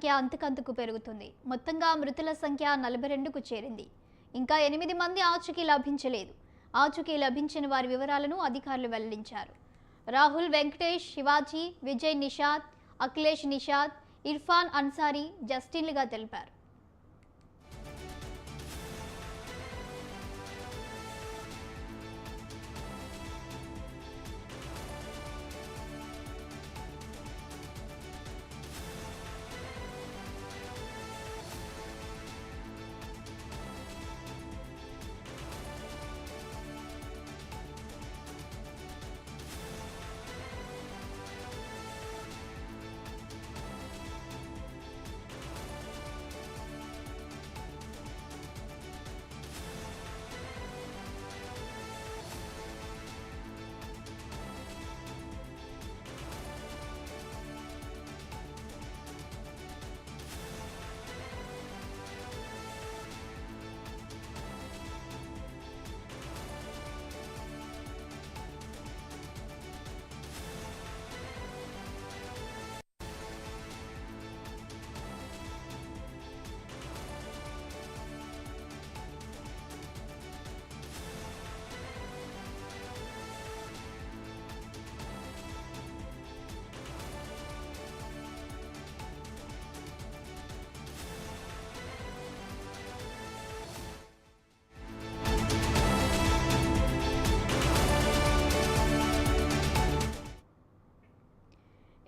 సంఖ్య అంతకంతకు పెరుగుతుంది. మొత్తంగా మృతుల సంఖ్య 42కు చేరింది. ఇంకా 8 మంది ఆచూకీ లభించలేదు. ఆచూకీ లభించిన వారి వివరాలను అధికారులు వెల్లడించారు. రాహుల్, వెంకటేష్, శివాజీ, విజయ్ నిషాద్, అఖిలేష్ నిషాద్, ఇర్ఫాన్ అన్సారీ జస్టిన్లుగా తెలిపారు.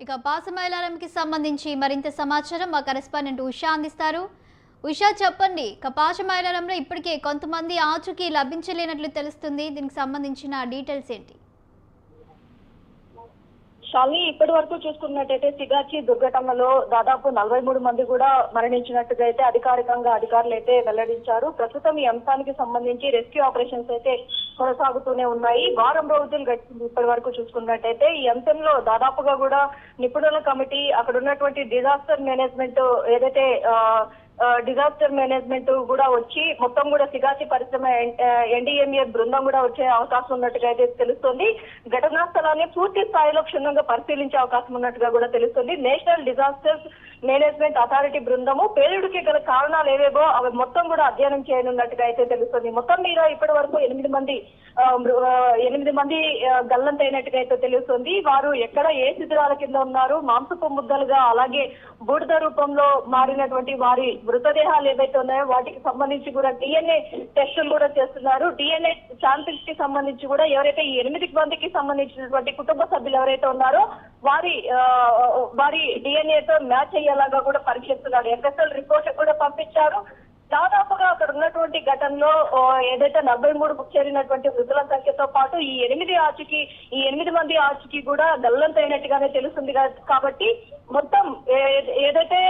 ఇక పాసమైలారంకి సంబంధించి మరింత సమాచారం మా కరెస్పాండెంట్ ఉషా అందిస్తారు. ఉషా, చెప్పండి. పాసమైలారంలో ఇప్పటికే కొంతమంది ఆచూకీ లభించలేనట్లు తెలుస్తుంది. దీనికి సంబంధించిన డీటెయిల్స్ ఏంటి? షాలిని, ఇప్పటి వరకు చూసుకున్నట్టయితే సిగాచి దుర్ఘటనలో దాదాపు 43 మంది కూడా మరణించినట్టుగా అయితే అధికారికంగా అధికారులు అయితే వెల్లడించారు. ప్రస్తుతం ఈ అంశానికి సంబంధించి రెస్క్యూ ఆపరేషన్స్ అయితే కొనసాగుతూనే ఉన్నాయి. వారం రోజులు గడిచింది ఇప్పటి వరకు చూసుకున్నట్టయితే. ఈ అంశంలో దాదాపుగా కూడా నిపుణుల కమిటీ, అక్కడ ఉన్నటువంటి డిజాస్టర్ మేనేజ్మెంట్ ఏదైతే డిజాస్టర్ మేనేజ్మెంట్ కూడా వచ్చి మొత్తం కూడా సిగాచి పరిశ్రమ ఎన్డీఎంఏ బృందం కూడా వచ్చే అవకాశం ఉన్నట్టుగా అయితే తెలుస్తుంది. ఘటనా స్థలాన్ని పూర్తి స్థాయిలో క్షుణ్ణంగా పరిశీలించే అవకాశం ఉన్నట్టుగా కూడా తెలుస్తుంది. నేషనల్ డిజాస్టర్స్ మేనేజ్మెంట్ అథారిటీ బృందము పేలుడికి గల కారణాలు ఏవేవో అవి మొత్తం కూడా అధ్యయనం చేయనున్నట్టుగా అయితే తెలుస్తుంది. మొత్తం మీద ఇప్పటి వరకు 8 మంది గల్లంతైనట్టుగా అయితే తెలుస్తుంది. వారు ఎక్కడ ఏ శిథిరాల కింద ఉన్నారు, మాంసపు ముద్దలుగా అలాగే బూడిద రూపంలో మారినటువంటి వారి మృతదేహాలు ఏవైతే ఉన్నాయో వాటికి సంబంధించి కూడా డిఎన్ఏ టెస్టులు కూడా చేస్తున్నారు. డిఎన్ఏ శాంపిల్స్ కి సంబంధించి కూడా ఎవరైతే ఈ 8 మందికి సంబంధించినటువంటి కుటుంబ సభ్యులు ఎవరైతే ఉన్నారో వారి డిఎన్ఏతో మ్యాచ్ అయ్యేలాగా కూడా పరీక్షిస్తున్నారు. ఎఫ్ఎస్ఎల్ రిపోర్ట్ కూడా పంపించారు. దాదాపుగా అక్కడ ఉన్నటువంటి ఘటనలో ఏదైతే 43 చేరినటువంటి మృతుల సంఖ్యతో పాటు ఈ 8 మంది ఆచూకీ కూడా గల్లంతైనట్టుగానే తెలుస్తుంది. కాబట్టి మొత్తం ఏదైతే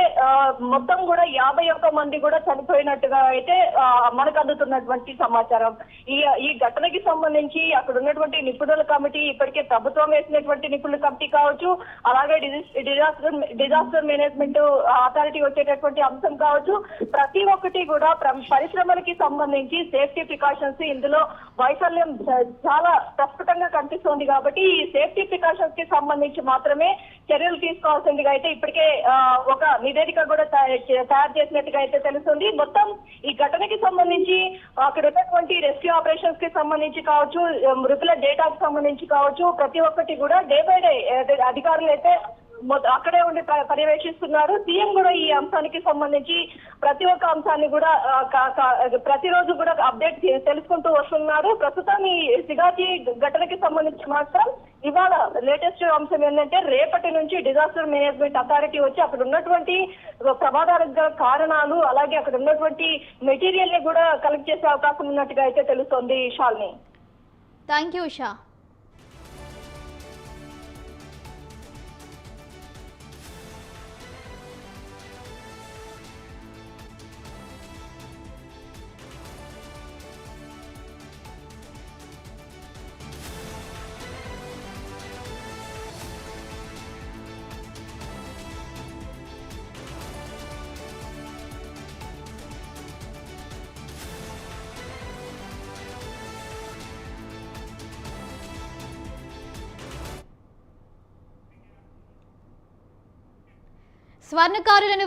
మొత్తం కూడా 51 మంది కూడా చనిపోయినట్టుగా అయితే మనకు అందుతున్నటువంటి సమాచారం. ఈ ఘటనకి సంబంధించి అక్కడ ఉన్నటువంటి నిపుణుల కమిటీ, ఇప్పటికే ప్రభుత్వం వేసినటువంటి నిపుణుల కమిటీ కావచ్చు, అలాగే డిజాస్టర్ మేనేజ్మెంట్ అథారిటీ వచ్చేటటువంటి అంశం కావచ్చు, ప్రతి ఒక్కటి కూడా పరిశ్రమలకి సంబంధించి సేఫ్టీ ప్రికాషన్స్ ఇందులో వైఫల్యం చాలా ప్రస్ఫుటంగా కనిపిస్తోంది. కాబట్టి ఈ సేఫ్టీ ప్రికాషన్స్ కి సంబంధించి మాత్రమే చర్యలు తీసుకోవాల్సిందిగా అయితే ఇప్పటికే ఒక నివేదిక కూడా తయారు చేసినట్టుగా అయితే తెలుస్తుంది. మొత్తం ఈ ఘటనకి సంబంధించి అక్కడ ఉన్నటువంటి రెస్క్యూ ఆపరేషన్స్ కి సంబంధించి కావచ్చు, మృతుల డేటాకి సంబంధించి కావచ్చు, ప్రతి ఒక్కటి కూడా డే బై డే అధికారులు అయితే అక్కడే ఉండి పర్యవేక్షిస్తున్నారు. సీఎం కూడా ఈ అంశానికి సంబంధించి ప్రతి ఒక్క అంశాన్ని కూడా ప్రతిరోజు కూడా అప్డేట్ తెలుసుకుంటూ వస్తున్నారు. ప్రస్తుతం ఈ సిగాచి ఘటనకి సంబంధించి మాత్రం ఇవాళ లేటెస్ట్ అంశం ఏంటంటే రేపటి నుంచి డిజాస్టర్ మేనేజ్మెంట్ అథారిటీ వచ్చి అక్కడ ఉన్నటువంటి ప్రమాదాలకు కారణాలు అలాగే అక్కడ ఉన్నటువంటి మెటీరియల్ ని కూడా కలెక్ట్ చేసే అవకాశం ఉన్నట్టుగా అయితే తెలుస్తోంది. Shalini, thank you Usha. స్వర్ణకారులను